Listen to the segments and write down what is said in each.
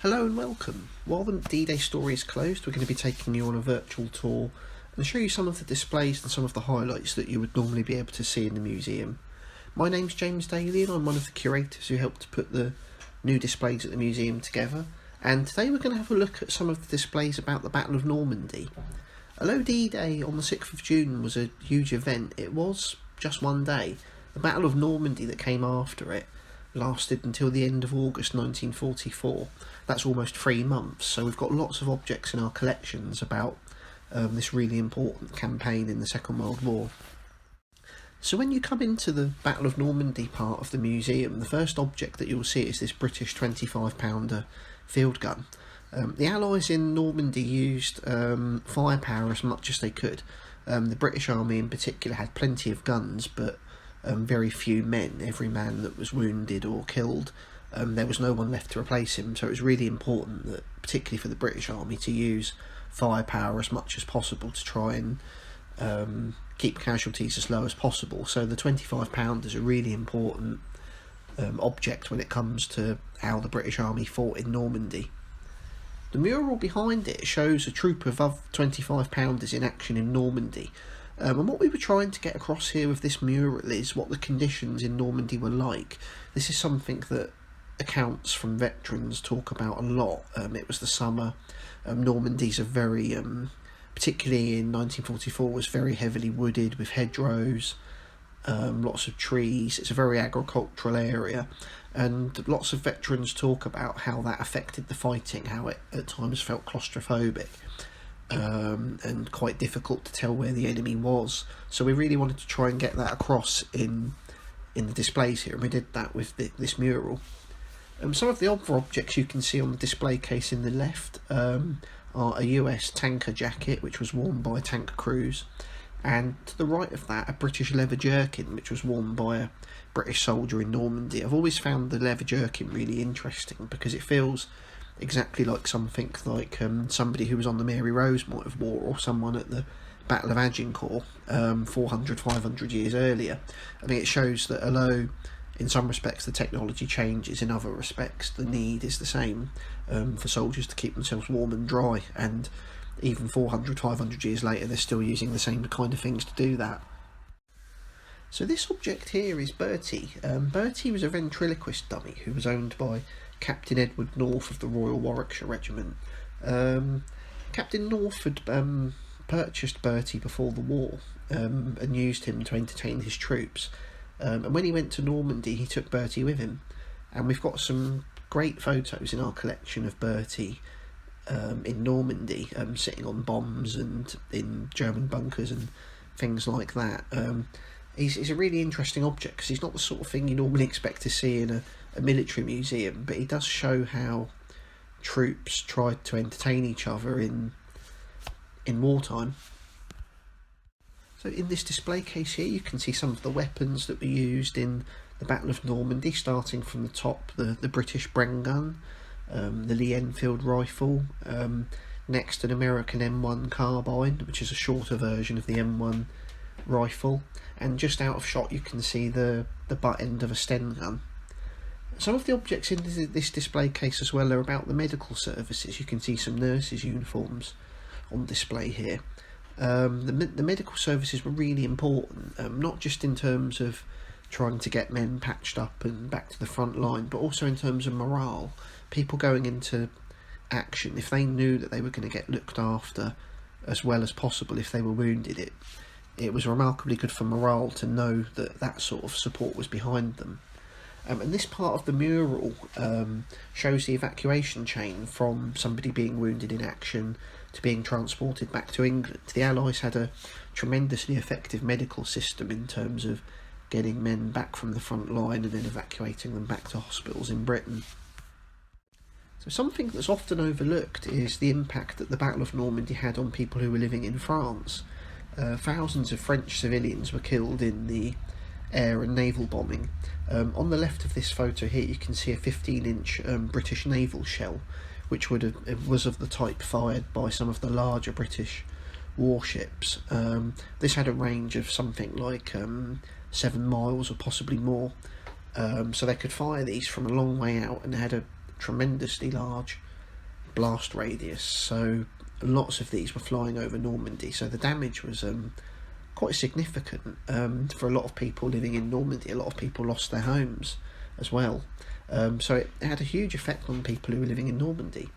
Hello and welcome. While the D-Day story is closed, we're going to be taking you on a virtual tour and show you some of the displays and some of the highlights that you would normally be able to see in the museum. My name's James Daly and I'm one of the curators who helped to put the new displays at the museum together, and today we're going to have a look at some of the displays about the Battle of Normandy. Although D-Day on the 6th of June was a huge event, it was just one day. The Battle of Normandy that came after it lasted until the end of August 1944. That's almost 3 months, so we've got lots of objects in our collections about this really important campaign in the Second World War. So when you come into the Battle of Normandy part of the museum, the first object that you'll see is this British 25-pounder field gun. The Allies in Normandy used firepower as much as they could. The British Army in particular had plenty of guns, but very few men. Every man that was wounded or killed, there was no one left to replace him, so it was really important that, particularly for the British Army, to use firepower as much as possible to try and keep casualties as low as possible. So the 25-pounder is a really important object when it comes to how the British Army fought in Normandy. The mural behind it shows a troop of 25-pounders in action in Normandy. And what we were trying to get across here with this mural is what the conditions in Normandy were like. This is something that accounts from veterans talk about a lot. It was the summer. Normandy's a very, particularly in 1944, was very heavily wooded with hedgerows, lots of trees. It's a very agricultural area, and lots of veterans talk about how that affected the fighting, how it at times felt claustrophobic. And quite difficult to tell where the enemy was. So we really wanted to try and get that across in the displays here, and we did that with this mural. Some of the other objects you can see on the display case in the left are a US tanker jacket, which was worn by tank crews, and to the right of that a British leather jerkin, which was worn by a British soldier in Normandy. I've always found the leather jerkin really interesting because it feels exactly like something like somebody who was on the Mary Rose might have wore, or someone at the Battle of Agincourt 400-500 years earlier. I mean, it shows that although in some respects the technology changes, in other respects the need is the same for soldiers to keep themselves warm and dry, and even 400-500 years later they're still using the same kind of things to do that. So this object here is Bertie. Bertie was a ventriloquist dummy who was owned by Captain Edward North of the Royal Warwickshire Regiment. Captain North had purchased Bertie before the war and used him to entertain his troops. And when he went to Normandy, he took Bertie with him. And we've got some great photos in our collection of Bertie in Normandy, sitting on bombs and in German bunkers and things like that. He's a really interesting object because he's not the sort of thing you normally expect to see in a military museum, but he does show how troops tried to entertain each other in wartime. So in this display case here you can see some of the weapons that were used in the Battle of Normandy, starting from the top, the British Bren gun, the Lee Enfield rifle, next an American M1 carbine, which is a shorter version of the M1 rifle, and just out of shot you can see the butt end of a Sten gun. Some of the objects in this display case as well are about the medical services. You can see some nurses' uniforms on display here. The medical services were really important, not just in terms of trying to get men patched up and back to the front line, but also in terms of morale. People going into action, if they knew that they were going to get looked after as well as possible if they were wounded, it was remarkably good for morale to know that that sort of support was behind them. And this part of the mural shows the evacuation chain from somebody being wounded in action to being transported back to England. The Allies had a tremendously effective medical system in terms of getting men back from the front line and then evacuating them back to hospitals in Britain. So something that's often overlooked is the impact that the Battle of Normandy had on people who were living in France. Thousands of French civilians were killed in the air and naval bombing. On the left of this photo here you can see a 15-inch British naval shell, which was of the type fired by some of the larger British warships. This had a range of something like 7 miles or possibly more, so they could fire these from a long way out and had a tremendously large blast radius, so lots of these were flying over Normandy, so the damage was quite significant for a lot of people living in Normandy. A lot of people lost their homes as well, so it had a huge effect on people who were living in Normandy.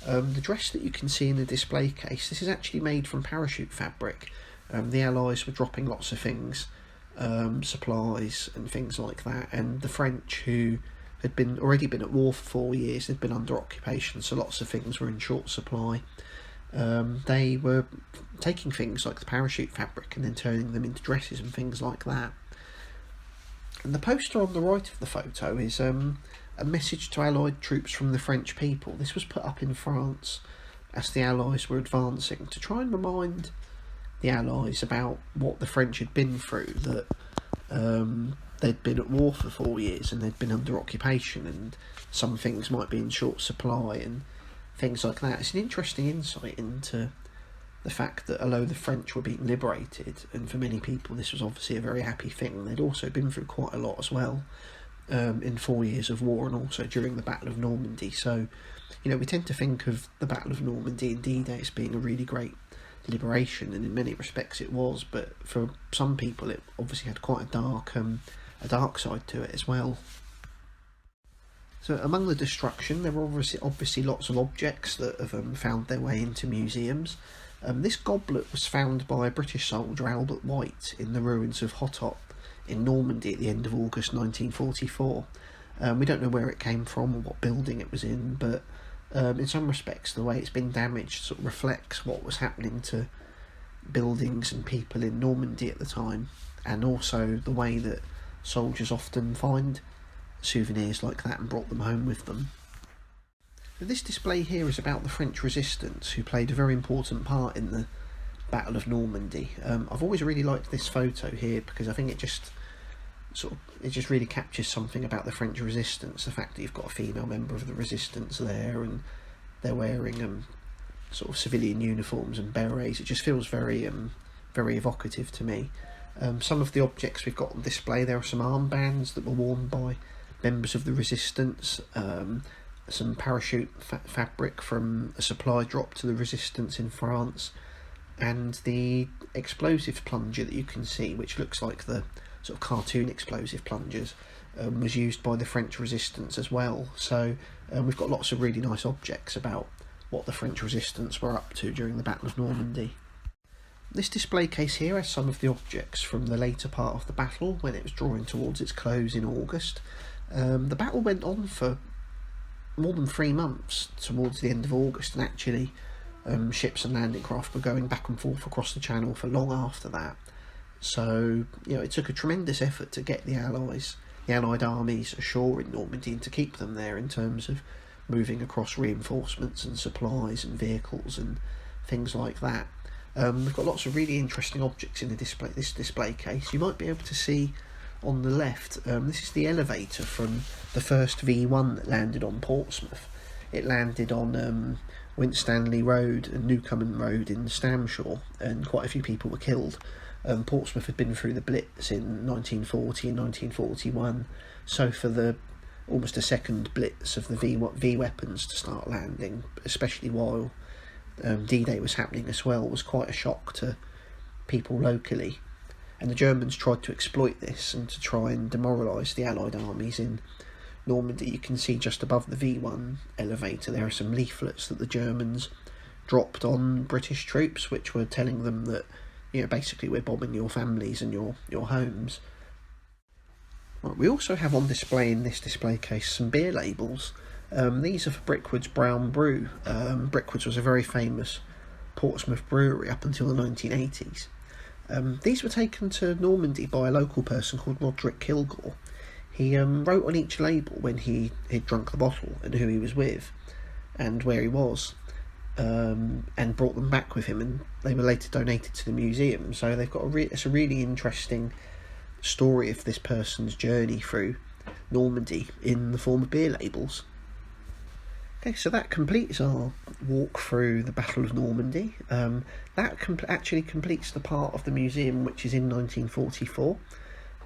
The dress that you can see in the display case, this is actually made from parachute fabric. The Allies were dropping lots of things, supplies and things like that, and the French, who had already been at war for 4 years, had been under occupation, so lots of things were in short supply. They were taking things like the parachute fabric and then turning them into dresses and things like that. And the poster on the right of the photo is a message to Allied troops from the French people. This was put up in France as the Allies were advancing, to try and remind the Allies about what the French had been through, that they'd been at war for 4 years and they'd been under occupation, and some things might be in short supply and things like that. It's an interesting insight into the fact that although the French were being liberated, and for many people this was obviously a very happy thing, they'd also been through quite a lot as well in 4 years of war, and also during the Battle of Normandy. So, you know, we tend to think of the Battle of Normandy and D-Day as being a really great liberation, and in many respects it was, but for some people it obviously had quite a dark side to it as well. So among the destruction, there were obviously lots of objects that have found their way into museums. This goblet was found by a British soldier, Albert White, in the ruins of Hottot in Normandy at the end of August 1944. We don't know where it came from or what building it was in, but in some respects the way it's been damaged sort of reflects what was happening to buildings and people in Normandy at the time, and also the way that soldiers often find souvenirs like that and brought them home with them. This display here is about the French resistance, who played a very important part in the Battle of Normandy. I've always really liked this photo here because I think it just really captures something about the French resistance. The fact that you've got a female member of the resistance there, and they're wearing sort of civilian uniforms and berets. It just feels very evocative to me. Some of the objects we've got on display, there are some armbands that were worn by members of the resistance, some parachute fabric from a supply drop to the resistance in France, and the explosive plunger that you can see, which looks like the sort of cartoon explosive plungers, was used by the French resistance as well. So we've got lots of really nice objects about what the French resistance were up to during the Battle of Normandy. This display case here has some of the objects from the later part of the battle, when it was drawing towards its close in August. The battle went on for more than 3 months towards the end of August, and actually ships and landing craft were going back and forth across the channel for long after that. So, you know, it took a tremendous effort to get the Allied armies ashore in Normandy and to keep them there, in terms of moving across reinforcements and supplies and vehicles and things like that. We've got lots of really interesting objects in this display case. You might be able to see on the left, this is the elevator from the first V1 that landed on Portsmouth. It landed on Winstanley Road and Newcomen Road in Stamshaw, and quite a few people were killed. Portsmouth had been through the Blitz in 1940 and 1941, so for almost a second blitz of the V weapons to start landing, especially while D-Day was happening as well, was quite a shock to people locally. And the Germans tried to exploit this and to try and demoralise the Allied armies in Normandy. You can see just above the V1 elevator there are some leaflets that the Germans dropped on British troops, which were telling them that, you know, basically we're bombing your families and your homes. Right, we also have on display in this display case some beer labels. These are for Brickwood's Brown Brew. Brickwood's was a very famous Portsmouth brewery up until the 1980s. These were taken to Normandy by a local person called Roderick Kilgore. He wrote on each label when he'd drunk the bottle and who he was with and where he was, and brought them back with him, and they were later donated to the museum. So they've got it's a really interesting story of this person's journey through Normandy in the form of beer labels. Okay, so that completes our walk through the Battle of Normandy. That actually completes the part of the museum which is in 1944.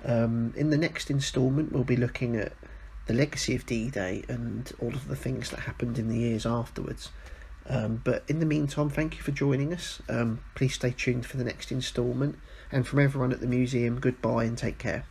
In the next instalment we'll be looking at the legacy of D-Day and all of the things that happened in the years afterwards. But in the meantime, thank you for joining us. Please stay tuned for the next instalment. And from everyone at the museum, goodbye and take care.